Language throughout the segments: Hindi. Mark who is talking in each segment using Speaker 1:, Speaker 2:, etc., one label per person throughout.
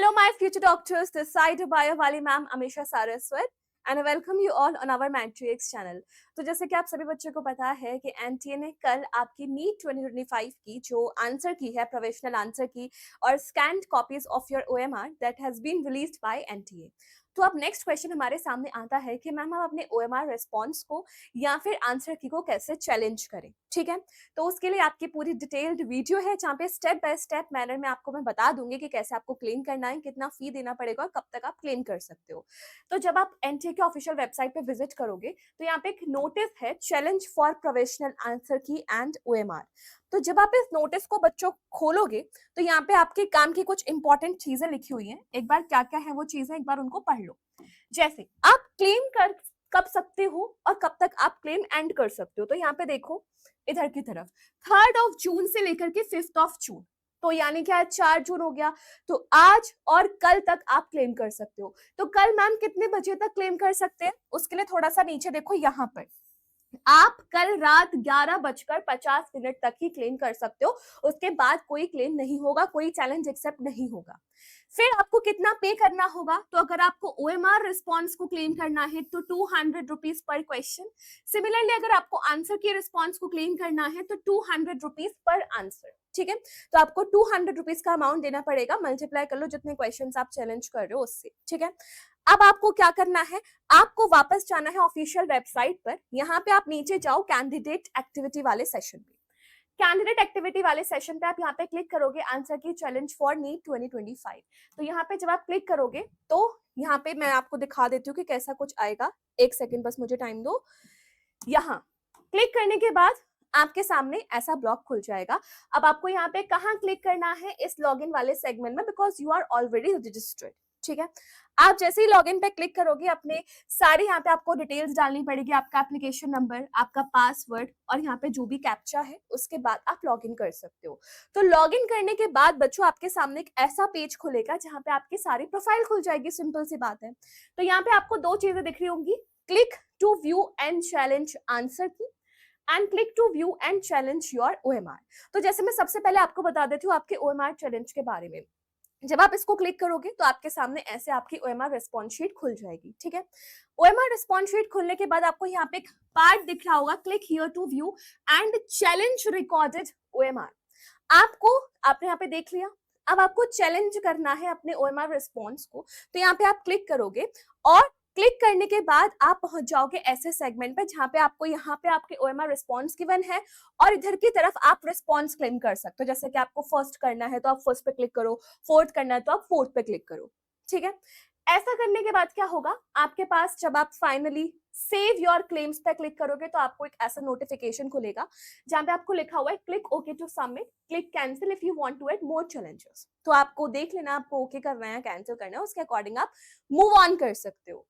Speaker 1: Hello, my future doctors. This side bio वाली ma'am Amisha Saraswat and I welcome you all on our Matrix channel. तो जैसे कि आप सभी बच्चों को पता है कि एनटीए ने कल आपकी नीट 2025 की जो आंसर की है, प्रोफेशनल आंसर की और scanned copies of your OMR that has been released by NTA. तो अब नेक्स्ट क्वेश्चन हमारे सामने आता है कि मैम हम अपने ओएमआर रिस्पॉन्स को या फिर आंसर की को कैसे चैलेंज करें। ठीक है, तो उसके लिए आपकी पूरी डिटेल्ड वीडियो है जहाँ पे स्टेप बाय स्टेप मैनर में आपको मैं बता दूंगी कि कैसे आपको क्लेम करना है, कितना फी देना पड़ेगा और कब तक आप क्लेम कर सकते हो। तो जब आप एनटीए के ऑफिशियल वेबसाइट पे विजिट करोगे तो यहाँ पे एक नोटिस है, challenge for professional answer key and OMR. तो जब आप इस नोटिस को बच्चों खोलोगे तो यहाँ पे आपके काम की कुछ इंपॉर्टेंट चीजें लिखी हुई हैं। एक बार क्या क्या है वो चीजें एक बार उनको पढ़ लो। जैसे आप क्लेम कर कब सकते हो और कब तक आप क्लेम एंड कर सकते हो। तो यहाँ पे देखो इधर की तरफ 3 जून से लेकर के 5 जून, तो यानी कि आज 4 जून हो गया, तो आज और कल तक आप क्लेम कर सकते हो। तो कल मैम कितने बजे तक क्लेम कर सकते हैं, उसके लिए थोड़ा सा नीचे देखो, यहाँ पर आप कल रात 11:50 तक ही क्लेम कर सकते हो। उसके बाद कोई क्लेम नहीं होगा, कोई चैलेंज एक्सेप्ट नहीं होगा। फिर आपको कितना पे करना होगा, तो अगर आपको ओएमआर रिस्पॉन्स को क्लेम करना है तो 200 रुपीज पर क्वेश्चन। सिमिलरली अगर आपको आंसर की रिस्पॉन्स को क्लेम करना है तो 200 रुपीज पर आंसर। ठीक है, तो आपको 200 रुपीज का अमाउंट देना पड़ेगा, मल्टीप्लाई कर लो जितने क्वेश्चन आप चैलेंज कर रहे हो उससे। ठीक है, अब आपको क्या करना है, आपको वापस जाना है ऑफिशियल वेबसाइट पर। यहाँ पे आप नीचे जाओ कैंडिडेट एक्टिविटी वाले सेशन पे। कैंडिडेट एक्टिविटी वाले सेशन पे आप यहाँ पे क्लिक करोगे आंसर की चैलेंज फॉर नीट 2025। तो यहाँ पे जब आप क्लिक करोगे तो यहाँ पे मैं आपको दिखा देती हूँ कि कैसा कुछ आएगा। एक सेकंड बस मुझे टाइम दो। यहाँ क्लिक करने के बाद आपके सामने ऐसा ब्लॉक खुल जाएगा। अब आपको यहाँ पे कहाँ क्लिक करना है, इस लॉगिन वाले सेगमेंट में, because you are already registered. ठीक है, आप जैसे ही लॉगिन पे क्लिक करोगे अपने सारे यहाँ पे आपको डिटेल्स डालनी पड़ेगी, आपका एप्लीकेशन नंबर, आपका पासवर्ड और यहाँ पे जो भी कैप्चा है, उसके बाद आप लॉगिन कर सकते हो। तो लॉगिन करने के बाद बच्चों आपके सामने एक ऐसा पेज खुलेगा जहाँ पे आपकी सारी प्रोफाइल खुल जाएगी। सिंपल सी बात है। तो यहाँ पे आपको दो चीजें दिख रही होंगी, click to view and challenge answer key and click to view and challenge your OMR. तो जैसे मैं सबसे पहले आपको बता देती हूँ आपके ओएमआर चैलेंज के बारे में। जब आप इसको क्लिक करोगे तो आपके सामने ऐसे आपकी ओएमआर रिस्पॉन्स शीट खुल जाएगी। ठीक है, ओएमआर रिस्पॉन्स शीट खुलने के बाद आपको यहाँ पे एक पार्ट दिख रहा होगा, click here to view and challenge recorded OMR. आपने यहाँ पे देख लिया। अब आपको चैलेंज करना है अपने ओएमआर रिस्पॉन्स को, तो यहाँ पे आप क्लिक करोगे और क्लिक करने के बाद आप पहुंच जाओगे ऐसे सेगमेंट पे जहां पे आपको यहाँ पे आपके ओएमआर रिस्पॉन्स गिवन है और इधर की तरफ आप रिस्पॉन्स क्लेम कर सकते हो। जैसे कि आपको फर्स्ट करना है तो आप फर्स्ट पे क्लिक करो, फोर्थ करना है तो आप फोर्थ पे क्लिक करो। ठीक है, ऐसा करने के बाद क्या होगा, आपके पास जब आप फाइनली सेव योर क्लेम्स पे क्लिक करोगे तो आपको एक ऐसा नोटिफिकेशन खुलेगा जहां पे आपको लिखा हुआ है click okay to submit, click cancel if you want to add more challenges. तो आपको देख लेना आपको ओके करना है कैंसिल करना है, उसके अकॉर्डिंग आप मूव ऑन कर सकते हो।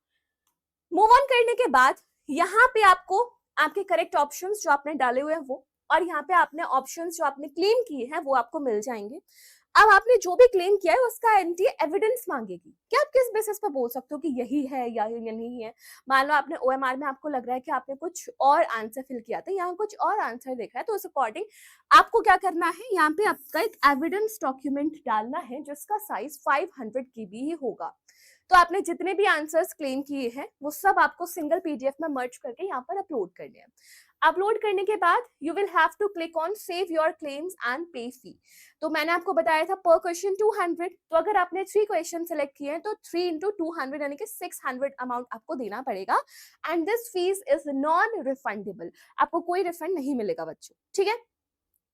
Speaker 1: मूव ऑन करने के बाद यहाँ पे आपको आपके करेक्ट ऑप्शंस जो आपने डाले हुए हैं वो, और यहाँ पे आपने ऑप्शंस जो आपने क्लेम किए हैं वो आपको मिल जाएंगे। अब आपने जो भी क्लेम किया है उसका एनटीए एविडेंस मांगेगी कि आप किस बेसिस पर बोल सकते हो कि यही है या ये नहीं है। मान लो आपने ओएमआर में आपको लग रहा है कि आपने कुछ और आंसर फिल किया था, यहाँ कुछ और आंसर दिख रहा है, तो उस अकॉर्डिंग आपको क्या करना है, यहाँ पे आपका एक एविडेंस डॉक्यूमेंट डालना है जिसका साइज 500 KB ही होगा। तो आपने जितने भी आंसर्स क्लेम किए हैं वो सब आपको सिंगल पीडीएफ में मर्ज करके यहाँ पर अपलोड करने हैं। अपलोड करने के बाद you will have to click on save your claims and pay fee. तो मैंने आपको बताया था पर क्वेश्चन 200, तो अगर आपने 3 क्वेश्चन सेलेक्ट किए हैं तो 3 into 200 यानी कि 600 अमाउंट आपको देना पड़ेगा and this fees is non refundable, आपको कोई रिफंड नहीं मिलेगा बच्चों। ठीक है,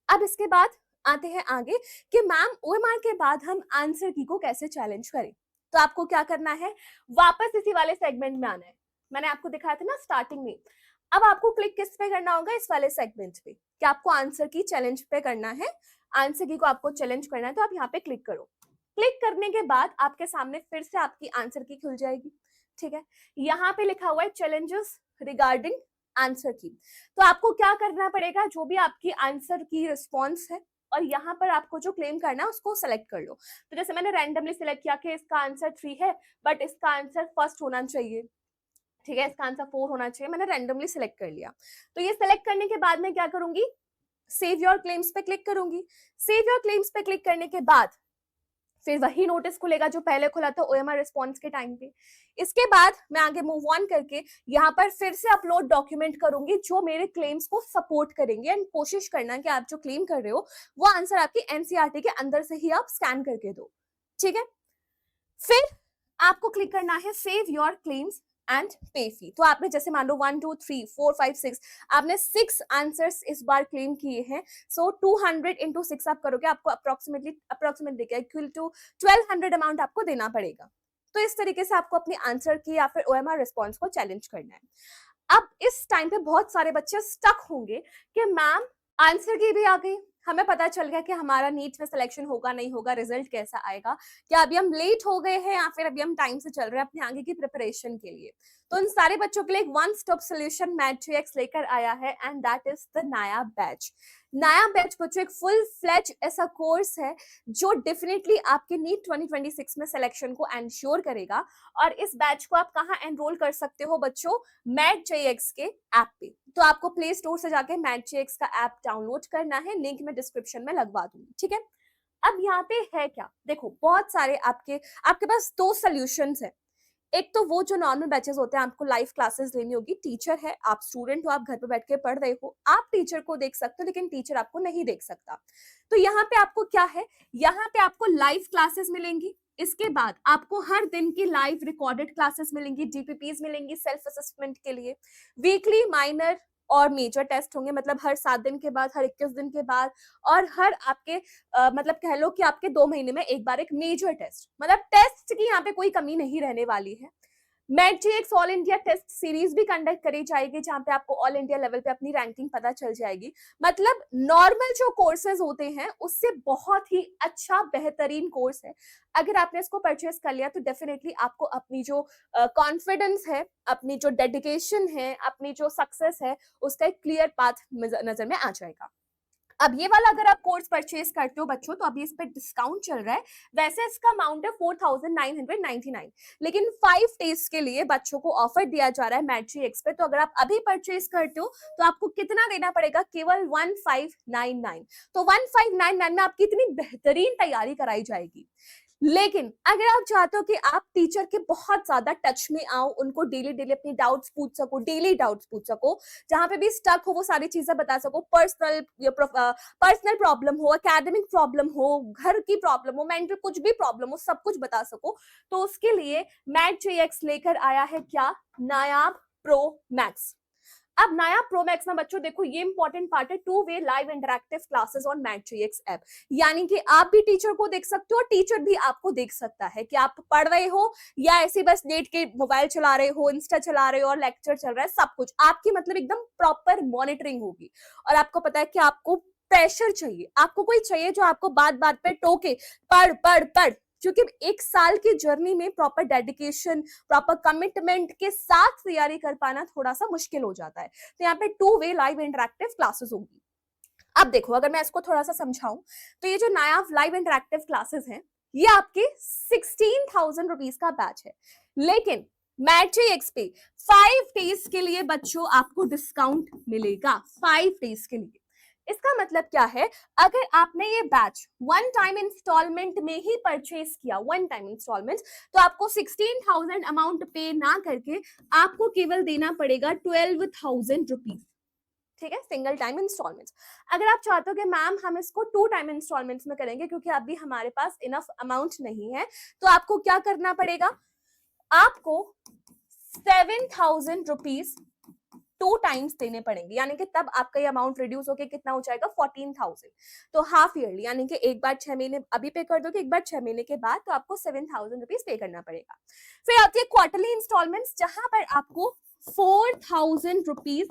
Speaker 1: अब इसके बाद आते हैं आगे कि मैम ओएमआर के बाद हम आंसर की को कैसे चैलेंज करें। तो आपको क्या करना है, वापस इसी वाले सेगमेंट में आना है। मैंने आपको दिखाया था ना स्टार्टिंग में। अब आपको क्लिक किस पे करना होगा, इस वाले सेगमेंट पे, कि आपको आंसर की चैलेंज पे करना है, आंसर की को आपको चैलेंज करना है। तो आप यहाँ पे क्लिक करो। क्लिक करने के बाद आपके सामने फिर से आपकी आंसर की खुल जाएगी। ठीक है, यहाँ पे लिखा हुआ है चैलेंजेस रिगार्डिंग आंसर की। तो आपको क्या करना पड़ेगा, जो भी आपकी आंसर की रिस्पॉन्स है और यहाँ पर आपको जो क्लेम करना है उसको सेलेक्ट कर लो। तो जैसे मैंने रैंडमली सिलेक्ट किया कि इसका आंसर 3 है बट इसका आंसर फर्स्ट होना चाहिए। ठीक है, इसका आंसर 4 होना चाहिए, मैंने रैंडमली सिलेक्ट कर लिया। तो ये सिलेक्ट करने के बाद मैं क्या करूंगी, सेव योर क्लेम्स पे क्लिक करूंगी। सेव योर क्लेम्स पे क्लिक करने के बाद फिर वही नोटिस खुलेगा जो पहले खुला था ओएमआर रिस्पॉन्स के टाइम पे। इसके बाद मैं आगे मूव ऑन करके यहाँ पर फिर से अपलोड डॉक्यूमेंट करूंगी जो मेरे क्लेम्स को सपोर्ट करेंगे, एंड कोशिश करना कि आप जो क्लेम कर रहे हो वो आंसर आपकी एनसीईआरटी के अंदर से ही आप स्कैन करके दो, ठीक है। फिर आपको क्लिक करना है save your claims and pay fee. तो आपने जैसे मान लो 1 2 3 4 5 6 आपने 6 आंसर्स इस बार क्लेम किए हैं, सो 200 इंटू 6 आप करोगे, आपको अप्रोक्सीमेटली इक्वल टू 1200 अमाउंट आपको देना पड़ेगा। तो इस तरीके से आपको अपने आंसर की या फिर ओएमआर रिस्पॉन्स को चैलेंज करना है। अब इस टाइम पे बहुत सारे बच्चे स्टक होंगे कि मैम आंसर की भी आ गई, हमें पता चल गया कि हमारा नीट में सिलेक्शन होगा नहीं होगा, रिजल्ट कैसा आएगा, क्या अभी हम लेट हो गए हैं या फिर अभी हम टाइम से चल रहे हैं अपने आगे की प्रिपरेशन के लिए। तो उन सारे बच्चों के लिए एक वन स्टॉप सोल्यूशन मैट्रिक्स लेकर आया है, and that is the Nayab batch. Nayab batch बच्चों एक फुल फ्लेज ऐसा कोर्स है जो डेफिनेटली आपके नीट 2026 में सिलेक्शन को एंश्योर करेगा। और इस बैच को आप कहाँ एनरोल कर सकते हो बच्चों? मैट.jx के ऐप पे। तो आपको प्ले स्टोर से जाके मैट.jx का ऐप डाउनलोड करना है, लिंक मैं डिस्क्रिप्शन में लगवा दूंगी, ठीक है। अब यहाँ पे है क्या, देखो बहुत सारे आपके पास दो सोल्यूशंस है। एक तो वो जो नॉर्मल बैचेस होते हैं, आपको लाइव क्लासेस लेनी होगी, टीचर है, आप स्टूडेंट हो, आप घर पे बैठ के पढ़ रहे हो, आप टीचर को देख सकते हो लेकिन टीचर आपको नहीं देख सकता। तो यहाँ पे आपको क्या है, यहाँ पे आपको लाइव क्लासेस मिलेंगी, इसके बाद आपको हर दिन की लाइव रिकॉर्डेड क्लासेस मिलेंगी, डीपीपीज मिलेंगी सेल्फ असेसमेंट के लिए, वीकली माइनर और मेजर टेस्ट होंगे, मतलब हर 7 दिन के बाद, हर 21 दिन के बाद, और हर आपके मतलब कह लो कि आपके 2 महीने में एक बार एक मेजर टेस्ट, मतलब टेस्ट की यहाँ पे कोई कमी नहीं रहने वाली है। मैट.jx ऑल इंडिया टेस्ट सीरीज भी कंडक्ट करी जाएगी जहां पे आपको ऑल इंडिया लेवल पे अपनी रैंकिंग पता चल जाएगी। मतलब नॉर्मल जो कोर्सेज होते हैं उससे बहुत ही अच्छा बेहतरीन कोर्स है। अगर आपने इसको परचेस कर लिया तो डेफिनेटली आपको अपनी जो कॉन्फिडेंस है, अपनी जो डेडिकेशन है, अपनी जो सक्सेस है, उसका एक क्लियर पाथ नजर में आ जाएगा। अब ये वाला अगर आप कोर्स परचेज करते हो बच्चों तो अभी इस पे डिस्काउंट चल रहा है, वैसे इसका अमाउंट है 4999, लेकिन 5 डेज के लिए बच्चों को ऑफर दिया जा रहा है मैट.jx पे। तो अगर आप अभी परचेज करते हो तो आपको कितना देना पड़ेगा? केवल 1599। तो 1599 में आपकी इतनी बेहतरीन तैयारी कराई जाएगी। लेकिन अगर आप चाहते हो कि आप टीचर के बहुत ज्यादा टच में आओ, उनको डेली अपनी डाउट्स पूछ सको, डेली डाउट्स पूछ सको, जहां पे भी स्टक हो वो सारी चीजें बता सको, पर्सनल प्रॉब्लम हो, एकेडमिक प्रॉब्लम हो, घर की प्रॉब्लम हो, मेंटल कुछ भी प्रॉब्लम हो, सब कुछ बता सको, तो उसके लिए मैट.jx लेकर आया है क्या? नायाब प्रो मैक्स। अब नायाब प्रो मैक्स में बच्चों देखो ये इंपॉर्टेंट पार्ट है, 2 way live interactive classes on मैट.jx ऐप। यानी कि आप भी टीचर को देख सकते हो, टीचर भी आपको देख सकता है कि आप पढ़ रहे हो या ऐसे बस नेट के मोबाइल चला रहे हो, इंस्टा चला रहे हो और लेक्चर चल रहा है, सब कुछ आपकी मतलब एकदम प्रॉपर मॉनिटरिंग होगी। और आपको पता है कि आपको प्रेशर चाहिए, आपको कोई चाहिए जो आपको बात बात पे टोके, पढ़ पढ़ पढ़, क्योंकि 1 साल की जर्नी में प्रॉपर डेडिकेशन, प्रॉपर कमिटमेंट के साथ तैयारी कर पाना थोड़ा सा मुश्किल हो जाता है। तो यहाँ पे 2 वे लाइव इंटरैक्टिव क्लासेस होंगी। अब देखो अगर मैं इसको थोड़ा सा समझाऊं तो ये जो नायाब लाइव इंटरैक्टिव क्लासेस हैं ये आपके 16,000 रुपीज का बैच है, लेकिन मैट.jx पे 5 डेज के लिए बच्चों आपको डिस्काउंट मिलेगा। 5 डेज के लिए इसका मतलब क्या है, अगर आपने ये बैच 1 टाइम इंस्टॉलमेंट में ही परचेज किया, 1 टाइम इंस्टॉलमेंट, तो आपको 16,000 अमाउंट पे ना करके आपको केवल देना पड़ेगा 12,000 रुपीज, ठीक है, सिंगल टाइम इंस्टॉलमेंट। अगर आप चाहते हो कि मैम हम इसको 2 टाइम इंस्टॉलमेंट्स में करेंगे क्योंकि अभी हमारे पास इनफ अमाउंट नहीं है, तो आपको क्या करना पड़ेगा? आपको 7,000 रुपीज 2 टाइम्स देने पड़ेंगे, यानी कि तब आपका ये अमाउंट रिड्यूस होकर कितना हो जाएगा? 14,000। तो हाफ ईयरली, यानी कि एक बार 6 महीने अभी पे कर दोगे, एक बार 6 महीने के बाद, तो आपको 7,000 रुपीज पे करना पड़ेगा। फिर आती है क्वार्टरली इंस्टॉलमेंट्स, जहां पर आपको 4,000 रुपीज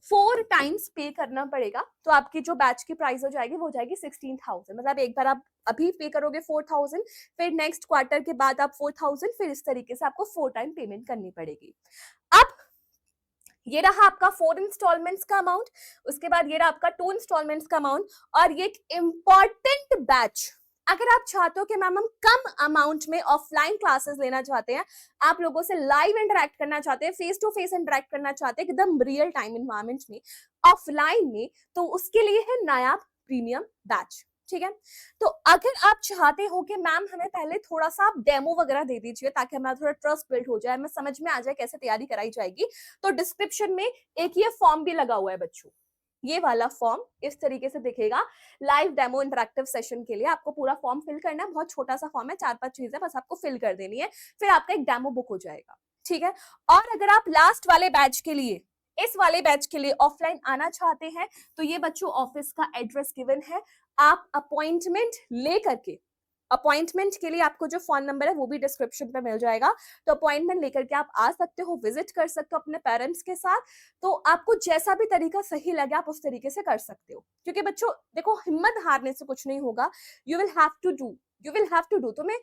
Speaker 1: 4 टाइम्स पे करना पड़ेगा। तो आपकी जो बैच की प्राइस हो जाएगी वो हो जाएगी 16,000। मतलब एक बार आप अभी पे करोगे 4,000, फिर नेक्स्ट क्वार्टर के बाद आप 4,000, फिर इस तरीके से आपको 4 टाइम पेमेंट करनी पड़ेगी। अब ये रहा आपका 4 इंस्टॉलमेंट्स का अमाउंट, उसके बाद ये रहा आपका 2 इंस्टॉलमेंट्स का अमाउंट, और ये एक इंपॉर्टेंट बैच, अगर आप चाहते हो कि मैम हम कम अमाउंट में ऑफलाइन क्लासेस लेना चाहते हैं, आप लोगों से लाइव इंटरेक्ट करना चाहते हैं, फेस टू फेस इंटरेक्ट करना चाहते हैं एकदम रियल टाइम इन्वायरमेंट में, ऑफलाइन में, तो उसके लिए है नायाब प्रीमियम बैच। ठीक है। तो अगर आप चाहते हो कि मैम हमें पहले थोड़ा सा आप डेमो वगैरह दे दीजिए ताकि हमारा थोड़ा ट्रस्ट बिल्ड हो जाए, हमें समझ में आ जाए कैसे तैयारी कराई जाएगी, तो डिस्क्रिप्शन में एक ये फॉर्म भी लगा हुआ है बच्चों। ये वाला फॉर्म इस तरीके से दिखेगा। लाइव डेमो इंटरेक्टिव सेशन के लिए आपको पूरा फॉर्म फिल करना है। बहुत छोटा सा फॉर्म है, 4-5 चीजें बस आपको फिल कर देनी है, फिर आपका एक डेमो बुक हो जाएगा। ठीक है। और अगर आप लास्ट वाले बैच के लिए, इस वाले बैच के लिए ऑफलाइन आना चाहते हैं, तो ये बच्चों ऑफिस का एड्रेस गिवन है। आप अपॉइंटमेंट लेकर के, अपॉइंटमेंट के लिए आपको जो फोन नंबर है वो भी डिस्क्रिप्शन पे मिल जाएगा, तो अपॉइंटमेंट लेकर के आप आ सकते हो, विजिट कर सकते हो अपने पेरेंट्स के साथ। तो आपको जैसा भी तरीका सही लगे आप उस तरीके से कर सकते हो, क्योंकि बच्चों देखो हिम्मत हारने से कुछ नहीं होगा। You will have to do, you will have to do. तुम्हें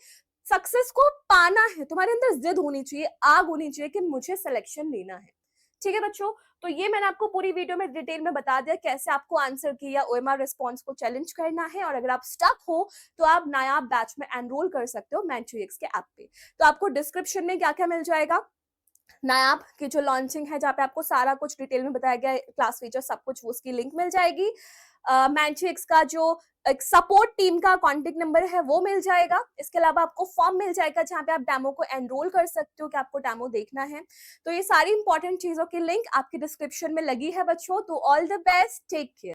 Speaker 1: सक्सेस को पाना है, तुम्हारे अंदर जिद होनी चाहिए, आग होनी चाहिए कि मुझे सिलेक्शन लेना है। ठीक है बच्चों, तो ये मैंने आपको पूरी वीडियो में डिटेल में बता दिया कैसे आपको आंसर की या ओएमआर रिस्पॉन्स को चैलेंज करना है। और अगर आप स्टक हो तो आप नायाब बैच में एनरोल कर सकते हो मैट्रिक्स के ऐप पे। तो आपको डिस्क्रिप्शन में क्या क्या मिल जाएगा, नायाब की जो लॉन्चिंग है जहाँ पे आपको सारा कुछ डिटेल में बताया गया है, क्लास फीचर सब कुछ, वो उसकी लिंक मिल जाएगी। मैट्रिक्स का जो एक सपोर्ट टीम का कॉन्टेक्ट नंबर है वो मिल जाएगा। इसके अलावा आपको फॉर्म मिल जाएगा जहाँ पे आप डेमो को एनरोल कर सकते हो कि आपको डेमो देखना है। तो ये सारी इंपॉर्टेंट चीजों की लिंक आपकी डिस्क्रिप्शन में लगी है बच्चों। तो all the best, take care.